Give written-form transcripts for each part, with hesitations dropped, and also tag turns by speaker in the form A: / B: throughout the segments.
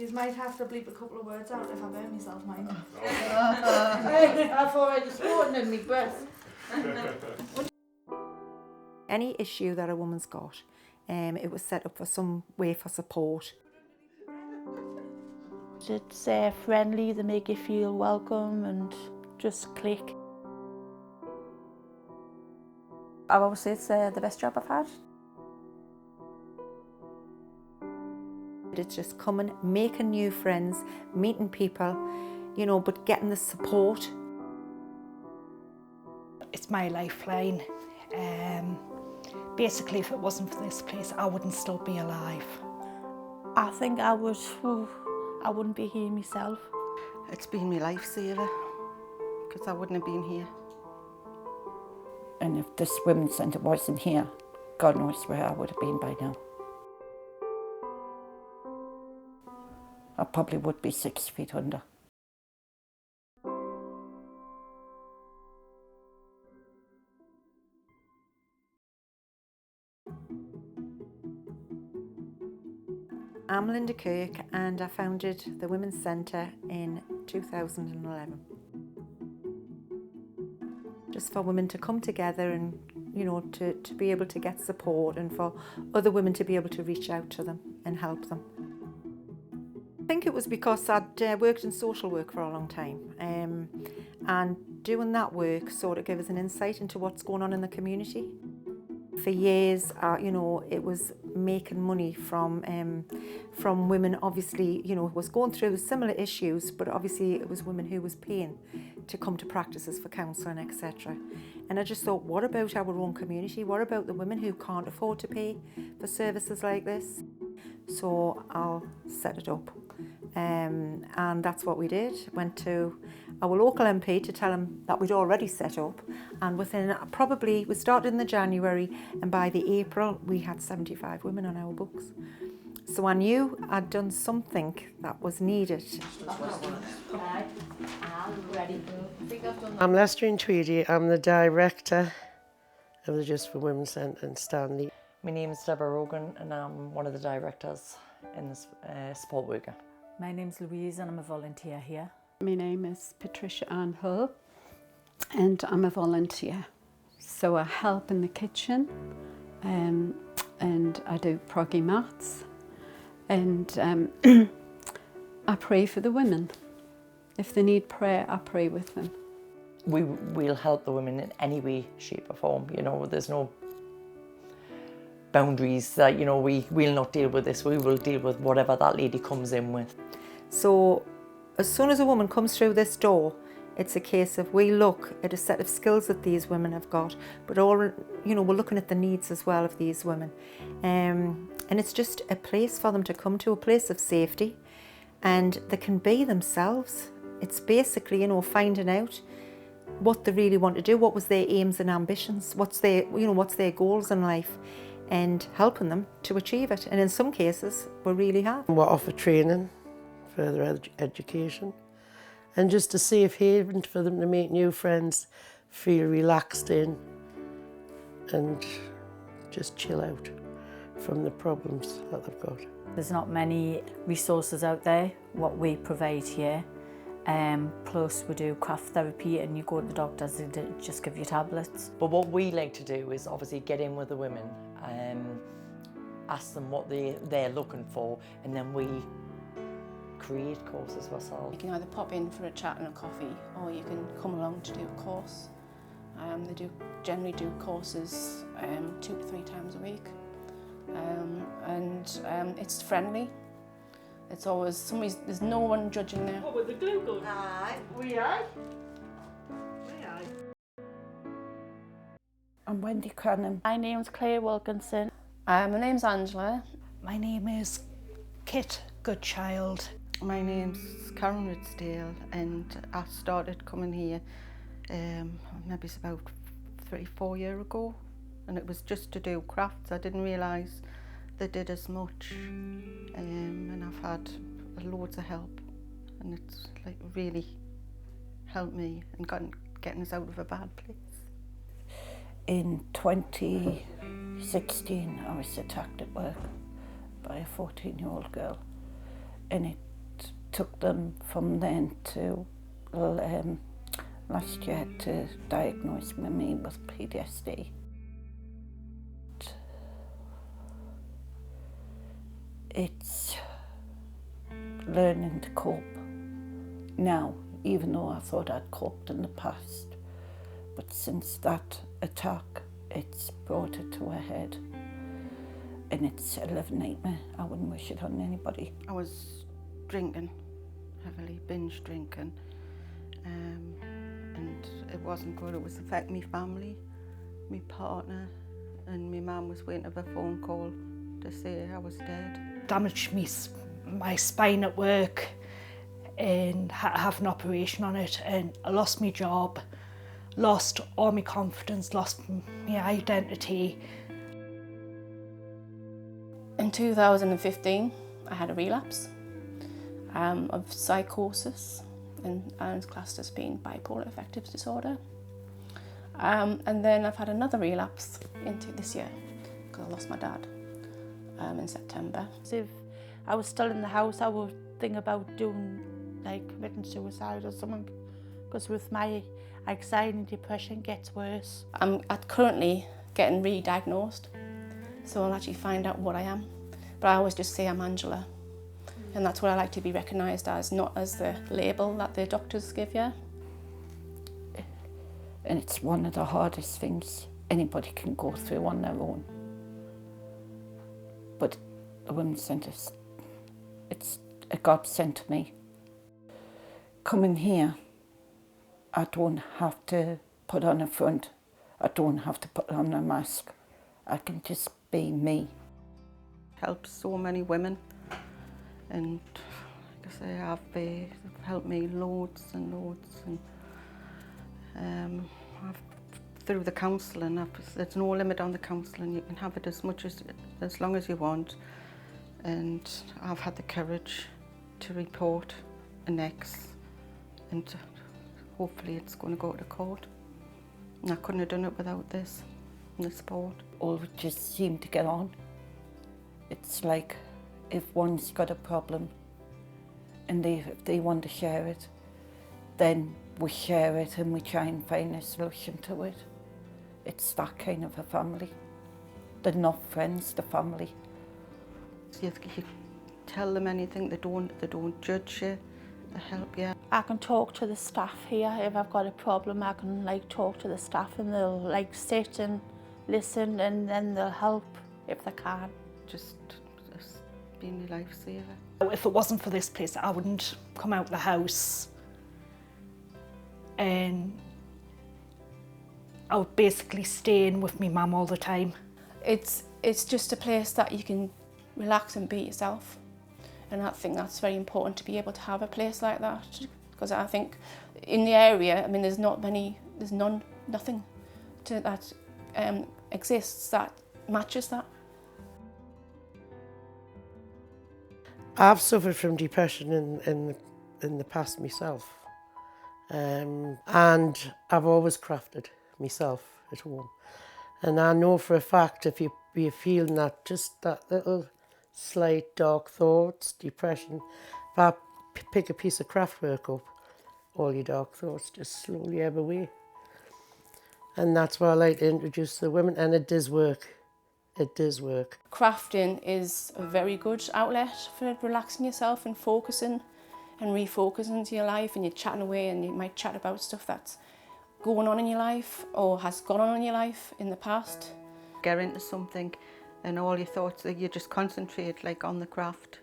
A: You might have to bleep a couple of words out if I burn myself, mind.
B: I've already sworn in my breath.
C: Any issue that a woman's got, it was set up for some way for support.
B: It's friendly, they make you feel welcome and just click.
D: I would say it's the best job I've had.
C: It's just coming, making new friends, meeting people, you know, but getting the support.
E: It's my lifeline. Basically, if it wasn't for this place, I wouldn't still be alive.
B: I think I wouldn't be here myself.
F: It's been my lifesaver, because I wouldn't have been here.
D: And if this women's centre wasn't here, God knows where I would have been by now. I probably would be 6 feet under.
C: I'm Linda Kirk and I founded the Women's Centre in 2011. Just for women to come together and, you know, to be able to get support, and for other women to be able to reach out to them and help them. I think it was because I'd worked in social work for a long time, and doing that work sort of gave us an insight into what's going on in the community. For years, you know, it was making money from women, obviously, you know, who was going through similar issues, but obviously it was women who was paying to come to practices for counselling, etc. And I just thought, what about our own community? What about the women who can't afford to pay for services like this? So I'll set it up. And that's what we did. Went to our local MP to tell him that we'd already set up, and within we started in the January, and by the April we had 75 women on our books. So I knew I'd done something that was needed.
G: I'm Lesterine Tweedy. I'm the director of the Just for Women Centre in Stanley.
H: My name is Deborah Rogan and I'm one of the directors in the support worker.
I: My name's Louise and I'm a volunteer here.
J: My name is Patricia Ann Hull and I'm a volunteer. So I help in the kitchen and I do proggy maths, and I pray for the women. If they need prayer, I pray with them.
H: We'll help the women in any way, shape or form. You know, there's no boundaries that, you know, we'll not deal with this. We will deal with whatever that lady comes in with.
C: So as soon as a woman comes through this door, it's a case of we look at a set of skills that these women have got, but we're looking at the needs as well of these women. And it's just a place for them to come to, a place of safety, and they can be themselves. It's basically, you know, finding out what they really want to do, what was their aims and ambitions, what's their goals in life, and helping them to achieve it. And in some cases, we really have.
G: We offer training, further education, and just a safe haven for them to make new friends, feel relaxed in, and just chill out from the problems that they've got.
I: There's not many resources out there, what we provide here. Plus we do craft therapy, and you go to the doctors, they just give you tablets.
H: But what we like to do is obviously get in with the women, ask them what they're looking for, and then we create courses ourselves.
K: You can either pop in for a chat and a coffee, or you can come along to do a course. They generally do courses 2 to 3 times a week, and it's friendly. It's always there's no one judging there.
B: What with the glue gun?
F: Aye.
B: We are.
D: I'm Wendy Cranham.
B: My name's Claire Wilkinson.
K: My name's Angela.
E: My name is Kit Goodchild.
F: My name's Karen Ridsdale, and I started coming here maybe it's about 3-4 years ago, and it was just to do crafts. I didn't realise they did as much, and I've had loads of help, and it's like really helped me and getting us out of a bad place.
D: In 2016, I was attacked at work by a 14-year-old girl, and it took them from then to last year to diagnose me with PTSD. It's learning to cope now, even though I thought I'd coped in the past. But since that attack, it's brought it to a head. And it's a living nightmare. I wouldn't wish it on anybody.
F: I was drinking, heavily binge drinking, and it wasn't good. It was affecting my family, my partner, and my mum was waiting for a phone call to say I was dead.
E: Damaged my spine at work and had to have an operation on it, and I lost my job, lost all my confidence, lost my identity.
K: In 2015, I had a relapse of psychosis, and it's classed as being bipolar affective disorder. And then I've had another relapse into this year because I lost my dad in September.
B: If I was still in the house, I would think about doing, like, committing suicide or something, because with my anxiety and depression gets worse.
K: I'm currently getting re-diagnosed, so I'll actually find out what I am. But I always just say I'm Angela, and that's what I like to be recognised as, not as the label that the doctors give you.
D: And it's one of the hardest things anybody can go through on their own. But the Women's Centre, it's a godsend to me. Coming here, I don't have to put on a front. I don't have to put on a mask. I can just be me.
F: Helped so many women, and like I say, they've helped me loads and loads, and through the counselling, there's no limit on the counselling. You can have it as long as you want, and I've had the courage to report an ex, and hopefully it's going to go to court. And I couldn't have done it without this and the support.
D: All just seem to get on. It's like if one's got a problem and if they want to share it, then we share it and we try and find a solution to it. It's that kind of a family. They're not friends, they're family.
F: You tell them anything, they don't judge you, they help you.
B: I can talk to the staff here. If I've got a problem, I can talk to the staff, and they'll sit and listen, and then they'll help if they can.
F: Just being your lifesaver.
E: If it wasn't for this place, I wouldn't come out of the house, and I would basically stay in with my mum all the time.
K: It's just a place that you can relax and be yourself, and I think that's very important, to be able to have a place like that, because I think in the area, I mean, there's nothing that exists that matches that.
G: I've suffered from depression in the past myself, and I've always crafted myself at home, and I know for a fact if you're feeling that little slight dark thoughts, depression, if I pick a piece of craft work up, all your dark thoughts just slowly ebb away. And that's why I like to introduce the women, and it does work. It does work.
K: Crafting is a very good outlet for relaxing yourself and focusing and refocusing to your life, and you're chatting away, and you might chat about stuff that's going on in your life or has gone on in your life in the past.
F: Get into something and all your thoughts, you just concentrate on the craft.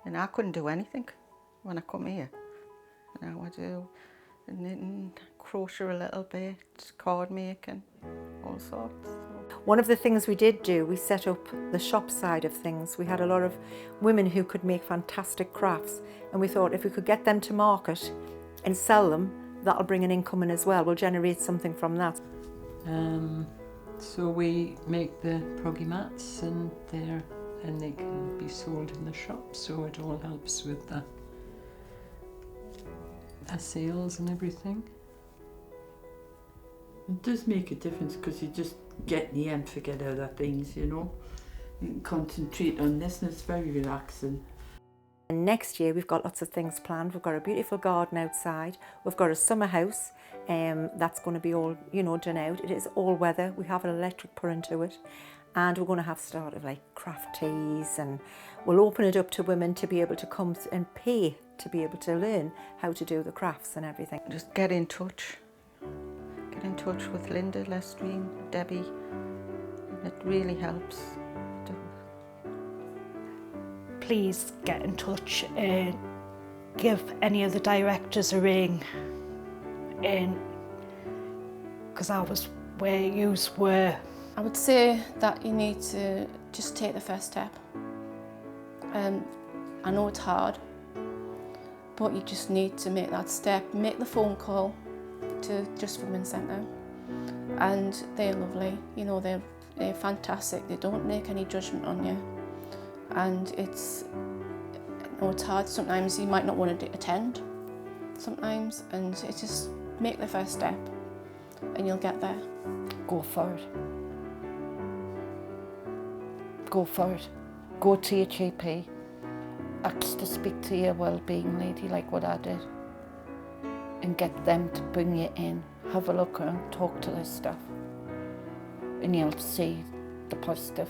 F: And I couldn't do anything when I come here. Now I do knitting, crochet a little bit, card making, all sorts.
C: One of the things we did do, we set up the shop side of things. We had a lot of women who could make fantastic crafts, and we thought if we could get them to market and sell them, that'll bring an income in as well. We'll generate something from that.
L: So we make the proggy mats, and they can be sold in the shop, so it all helps with the sales and everything.
M: It does make a difference, because you just get in the end, forget other things, you know. You can concentrate on this, and it's very relaxing.
C: And next year we've got lots of things planned. We've got a beautiful garden outside. We've got a summer house that's going to be all, you know, done out. It is all weather. We have an electric put into it. And we're going to have sort of like craft teas, and we'll open it up to women to be able to come and pay to be able to learn how to do the crafts and everything.
F: Just get in touch. Get in touch with Linda Lestrine, Debbie. It really helps.
E: Please get in touch and give any of the directors a ring, and because I was where yous were.
K: I would say that you need to just take the first step. I know it's hard, but you just need to make that step. Make the phone call to Just Women's Centre, and they're lovely. You know, they're fantastic. They don't make any judgment on you, and it's hard. Sometimes you might not want to attend. Sometimes, and it's just make the first step, and you'll get there.
D: Go for it. Go for it. Go to your GP. Ask to speak to your wellbeing lady like what I did, and get them to bring you in. Have a look around, talk to their stuff, and you'll see the positive.